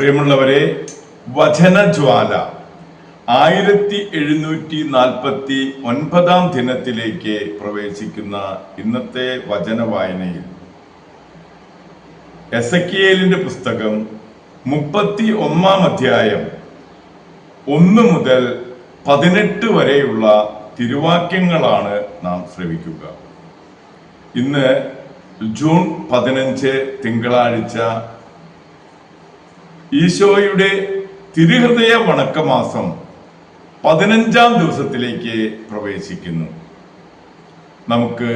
പ്രിയമുള്ളവരെ, വചനജ്വാല 1749 ദിനത്തിലേക്ക് പ്രവേശിക്കുന്ന ഇന്നത്തെ വചന വായനയിൽ എസെക്കിയേലിന്റെ പുസ്തകം 31 അധ്യായം 1 മുതൽ 18 വരെയുള്ള തിരുവാക്യങ്ങളാണ് നാം ശ്രവിക്കുക. ഇന്ന് ജൂൺ 15 തിങ്കളാഴ്ച, ഈശോയുടെ തിരുഹൃദയ വണക്കമാസം 15-ാം ദിവസത്തിലേക്ക് പ്രവേശിക്കുന്നു. നമുക്ക്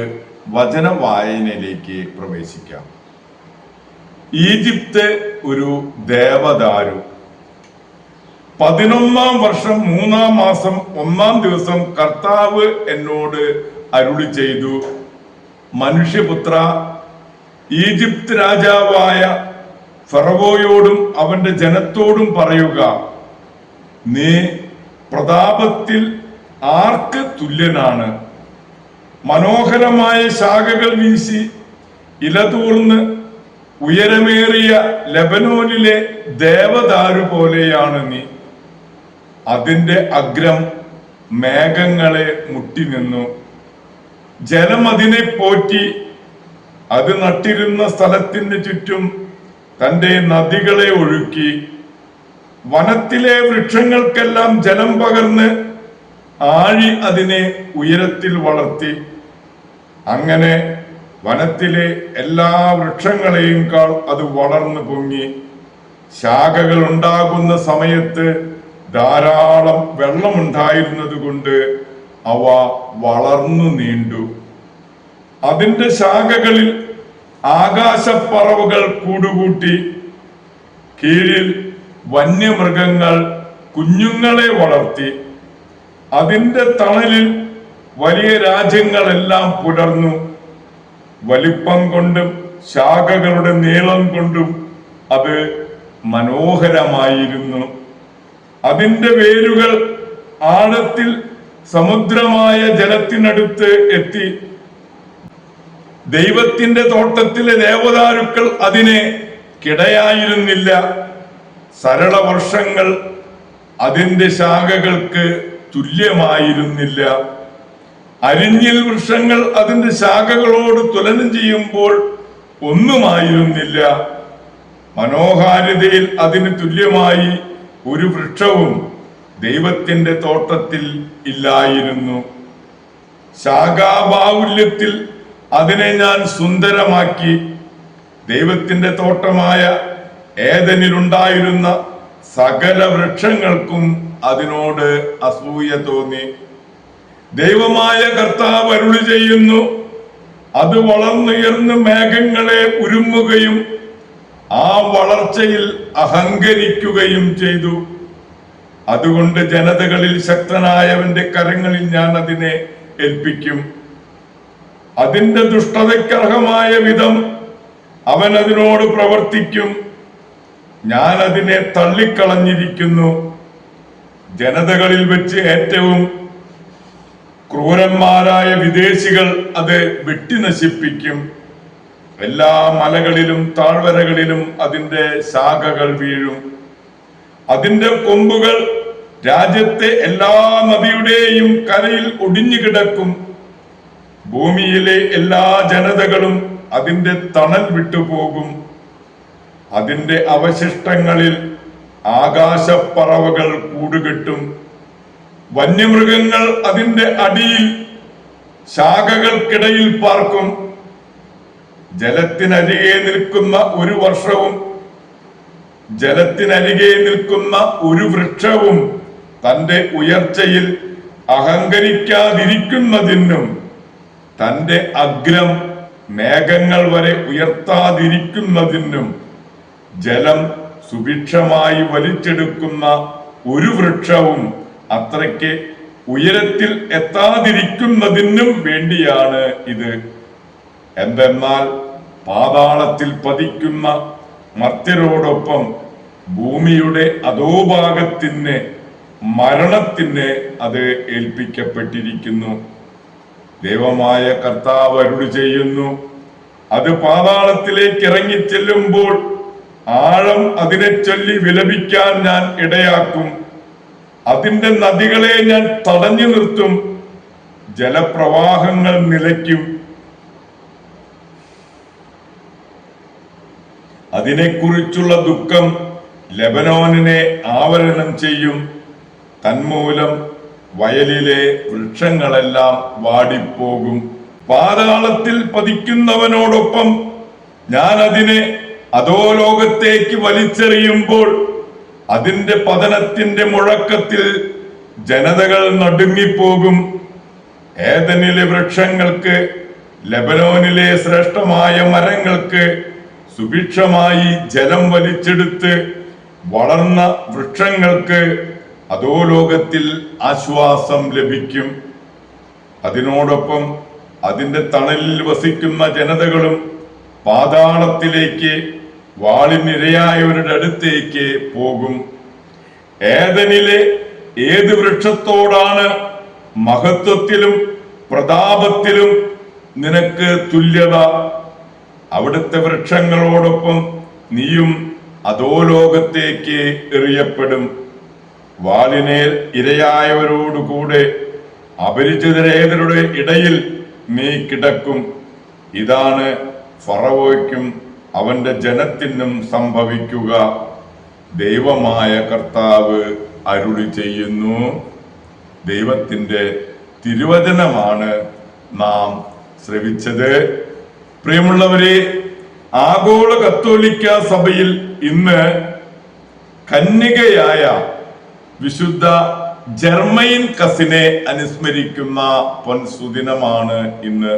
വചന വായനയിലേക്ക് പ്രവേശിക്കാം. ഈജിപ്ത് ഒരു ദേവദാരു. 11-ാം വർഷം 3-ാം മാസം 1-ാം ദിവസം കർത്താവ് എന്നോട് അരുളി ചെയ്തു, മനുഷ്യപുത്ര, ഈജിപ്ത് രാജാവായ ഫറവോയോടും അവന്റെ ജനത്തോടും പറയുക, നീ പ്രതാപത്തിൽ ആർക്ക് തുല്യനാണ്? മനോഹരമായ ശാഖകൾ വീശി ഇലതൂർന്ന് ഉയരമേറിയ ലെബനോനിലെ ദേവദാരു പോലെയാണ് നീ. അതിന്റെ അഗ്രം മേഘങ്ങളെ മുട്ടിനിന്നു. ജലം അതിനെ പോറ്റി. അത് നട്ടിരുന്ന സ്ഥലത്തിന് ചുറ്റും തന്റെ നദികളെ ഒഴുക്കി. വനത്തിലെ വൃക്ഷങ്ങൾക്കെല്ലാം ജലം പകർന്ന് ആഴി അതിനെ ഉയരത്തിൽ വളർത്തി. അങ്ങനെ വനത്തിലെ എല്ലാ വൃക്ഷങ്ങളെയും കാൾ അത് വളർന്നു പൊങ്ങി. ശാഖകൾ ഉണ്ടാകുന്ന സമയത്ത് ധാരാളം വെള്ളമുണ്ടായിരുന്നത് കൊണ്ട് അവ വളർന്നു നീണ്ടു. അതിന്റെ ശാഖകളിൽ ആകാശപ്പറവുകൾ കൂടുകൂട്ടി. കീഴിൽ വന്യമൃഗങ്ങൾ കുഞ്ഞുങ്ങളെ വളർത്തി. അതിന്റെ തണലിൽ വലിയ രാജ്യങ്ങളെല്ലാം പുലർന്നു. വലിപ്പം കൊണ്ടും ശാഖകളുടെ നീളം കൊണ്ടും അത് മനോഹരമായിരുന്നു. അതിന്റെ വേരുകൾ ആഴത്തിൽ സമുദ്രമായ ജലത്തിനടുത്ത് എത്തി. ദൈവത്തിന്റെ തോട്ടത്തിലെ ദേവദാരുക്കൾ അതിനെ കിടയായിരുന്നില്ല. സരള വർഷങ്ങൾ അതിന്റെ ശാഖകൾക്ക് തുല്യമായിരുന്നില്ല. അരിഞ്ഞിൽ വൃക്ഷങ്ങൾ അതിന്റെ ശാഖകളോട് തുലനം ചെയ്യുമ്പോൾ ഒന്നുമായിരുന്നില്ല. മനോഹാരിതയിൽ അതിന് തുല്യമായി ഒരു വൃക്ഷവും ദൈവത്തിന്റെ തോട്ടത്തിൽ ഇല്ലായിരുന്നു. ശാഖാബാഹുല്യത്തിൽ അതിനെ ഞാൻ സുന്ദരമാക്കി. ദൈവത്തിന്റെ തോട്ടമായ ഏദനിലുണ്ടായിരുന്ന സകല വൃക്ഷങ്ങൾക്കും അതിനോട് അസൂയ തോന്നി. ദൈവമായ കർത്താവ് അരുളി ചെയ്യുന്നു, അത് വളർന്നുയർന്ന് മേഘങ്ങളെ ഉരുമ്മുകയും ആ വളർച്ചയിൽ അഹങ്കരിക്കുകയും ചെയ്തു. അതുകൊണ്ട് ജനതകളിൽ ശക്തനായവന്റെ കരങ്ങളിൽ ഞാൻ അതിനെ ഏൽപ്പിക്കും. അതിന്റെ ദുഷ്ടതയ്ക്കർഹമായ വിധം അവൻ അതിനോട് പ്രവർത്തിക്കും. ഞാൻ അതിനെ തള്ളിക്കളഞ്ഞിരിക്കുന്നു. ജനതകളിൽ വെച്ച് ഏറ്റവും ക്രൂരന്മാരായ വിദേശികൾ അത് വെട്ടി നശിപ്പിക്കും. എല്ലാ മലകളിലും താഴ്വരകളിലും അതിന്റെ ശാഖകൾ വീഴും. അതിന്റെ കൊമ്പുകൾ രാജ്യത്തെ എല്ലാ നദിയുടെയും കരയിൽ ഒടിഞ്ഞു കിടക്കും. ഭൂമിയിലെ എല്ലാ ജനതകളും അതിന്റെ തണൽ വിട്ടുപോകും. അതിന്റെ അവശിഷ്ടങ്ങളിൽ ആകാശപ്പറവകൾ കൂടുകെട്ടും. വന്യമൃഗങ്ങൾ അതിന്റെ അടിയിൽ ശാഖകൾക്കിടയിൽ പാർക്കും. ജലത്തിനരികെ നിൽക്കുന്ന ഒരു വർഷവും ജലത്തിനരികെ നിൽക്കുന്ന ഒരു വൃക്ഷവും തന്റെ ഉയർച്ചയിൽ അഹങ്കരിക്കാതിരിക്കുന്നതിനും തന്റെ അഗ്രം മേഘങ്ങൾ വരെ ഉയർത്താതിരിക്കുന്നതിനും ജലം സുഭിക്ഷമായി വലിച്ചെടുക്കുന്ന ഒരു വൃക്ഷവും അത്രയ്ക്ക് ഉയരത്തിൽ എത്താതിരിക്കുന്നതിനും വേണ്ടിയാണ് ഇത്. എന്തെന്നാൽ പാതാളത്തിൽ പതിക്കുന്ന മർത്യരോടൊപ്പം ഭൂമിയുടെ അധോഭാഗത്തിന് മരണത്തിന് അത് ഏൽപ്പിക്കപ്പെട്ടിരിക്കുന്നു. ദൈവമായ കർത്താവ് അരുളി ചെയ്യുന്നു, അത് പാതാളത്തിലേക്ക് ഇറങ്ങി ചെല്ലുമ്പോൾ ആഴം അതിനെ ചൊല്ലി വിലപിക്കാൻ ഞാൻ ഇടയാക്കും. അതിന്റെ നദികളെ ഞാൻ തടഞ്ഞു നിർത്തും. ജലപ്രവാഹങ്ങൾ നിലയ്ക്കും. അതിനെക്കുറിച്ചുള്ള ദുഃഖം ലെബനോനിനെ ആവരണം ചെയ്യും. തന്മൂലം വയലിലെ വൃക്ഷങ്ങളെല്ലാം വാടിപ്പോകും. പാതാളത്തിൽ പതിക്കുന്നവനോടൊപ്പം ഞാൻ അതിനെ അധോലോകത്തേക്ക് വലിച്ചെറിയുമ്പോൾ അതിന്റെ പതനത്തിന്റെ മുഴക്കത്തിൽ ജനതകൾ നടുങ്ങിപ്പോകും. ഏദനിലെ വൃക്ഷങ്ങൾക്ക്, ലെബനോനിലെ ശ്രേഷ്ഠമായ മരങ്ങൾക്ക് സുഭിക്ഷമായി ജലം വലിച്ചെടുത്ത് വളർന്ന വൃക്ഷങ്ങൾക്ക് അധോലോകത്തിൽ ആശ്വാസം ലഭിക്കും. അതിനോടൊപ്പം അതിന്റെ തണലിൽ വസിക്കുന്ന ജനതകളും പാതാളത്തിലേക്ക്, വാളിനിരയായവരുടെ അടുത്തേക്ക് പോകും. ഏദനിലെ ഏത് വൃക്ഷത്തോടാണ് മഹത്വത്തിലും പ്രതാപത്തിലും നിനക്ക് തുല്യത? അവിടുത്തെ വൃക്ഷങ്ങളോടൊപ്പം നീയും അധോലോകത്തേക്ക് എറിയപ്പെടും. വാളിനെ ഇരയായവരോടുകൂടെ അപരിചിതരേതരുടെ ഇടയിൽ നീ കിടക്കും. ഇതാണ് ഫറവോയ്ക്കും അവന്റെ ജനത്തിനും സംഭവിക്കുക. ദൈവമായ കർത്താവ് അരുളി ചെയ്യുന്നു. ദൈവത്തിന്റെ തിരുവചനമാണ് നാം ശ്രവിച്ചത്. പ്രിയമുള്ളവരെ, ആഗോള കത്തോലിക്ക സഭയിൽ ഇന്ന് കന്യകയായ വിശുദ്ധ ജർമ്മൈൻ കസിനെ അനുസ്മരിക്കുന്ന പൊൻസുദിനമാണ് ഇന്ന്.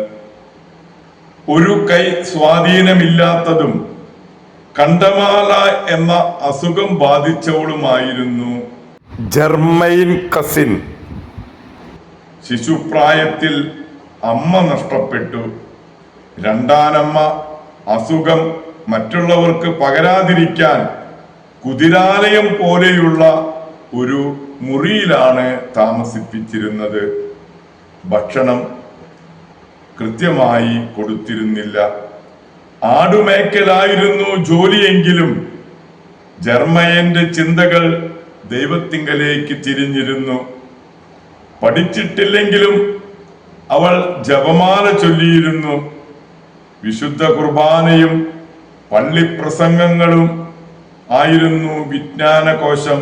ഒരു കൈ സ്വാധീനമില്ലാത്തതും കണ്ടമാല എന്ന അസുഖം ബാധിച്ചവളുമായിരുന്നു ജർമ്മൈൻ കസിൻ. ശിശുപ്രായത്തിൽ അമ്മ നഷ്ടപ്പെട്ടു. രണ്ടാനമ്മ അസുഖം മറ്റുള്ളവർക്ക് പകരാതിരിക്കാൻ കുതിരാലയം പോലെയുള്ള ഒരു മുറിയിലാണ് താമസിപ്പിച്ചിരുന്നത്. ഭക്ഷണം കൃത്യമായി കൊടുത്തിരുന്നില്ല. ആടുമേക്കലായിരുന്നു ജോലിയെങ്കിലും ജർമ്മയന്റെ ചിന്തകൾ ദൈവത്തിങ്കലേക്ക് തിരിഞ്ഞിരുന്നു. പഠിച്ചിട്ടില്ലെങ്കിലും അവൾ ജപമാല ചൊല്ലിയിരുന്നു. വിശുദ്ധ കുർബാനയും പള്ളിപ്രസംഗങ്ങളും ആയിരുന്നു വിജ്ഞാനകോശം.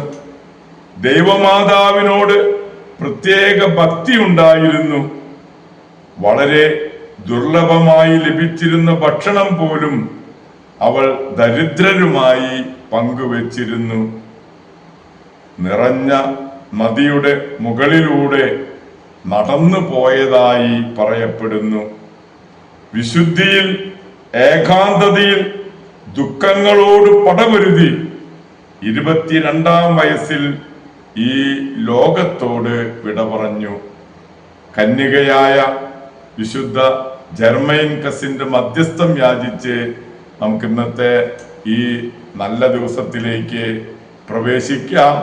ദൈവമാതാവിനോട് പ്രത്യേക ഭക്തി ഉണ്ടായിരുന്നു. വളരെ ദുർലഭമായി ലഭിച്ചിരുന്ന ഭക്ഷണം പോലും അവൾ ദരിദ്രരുമായി പങ്കുവച്ചിരുന്നു. നിറഞ്ഞ നദിയുടെ മുകളിലൂടെ നടന്നു പോയതായി പറയപ്പെടുന്നു. വിശുദ്ധിയിൽ, ഏകാന്തതയിൽ ദുഃഖങ്ങളോട് പടപൊരുതി 22-ാം വയസ്സിൽ ഈ ലോകത്തോട് വിട പറഞ്ഞു. കന്യകയായ വിശുദ്ധ ജർമ്മൈൻ കസിന്റെ മധ്യസ്ഥം യാചിച്ച് നമുക്ക് ഇന്നത്തെ ഈ നല്ല ദിവസത്തിലേക്ക് പ്രവേശിക്കാം.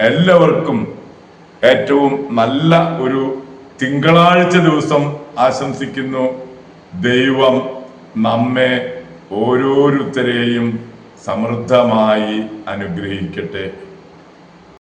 എല്ലാവർക്കും ഏറ്റവും നല്ല ഒരു തിങ്കളാഴ്ച ദിവസം ആശംസിക്കുന്നു. ദൈവം നമ്മെ ഓരോരുത്തരെയും സമൃദ്ധമായി അനുഗ്രഹിക്കട്ടെ.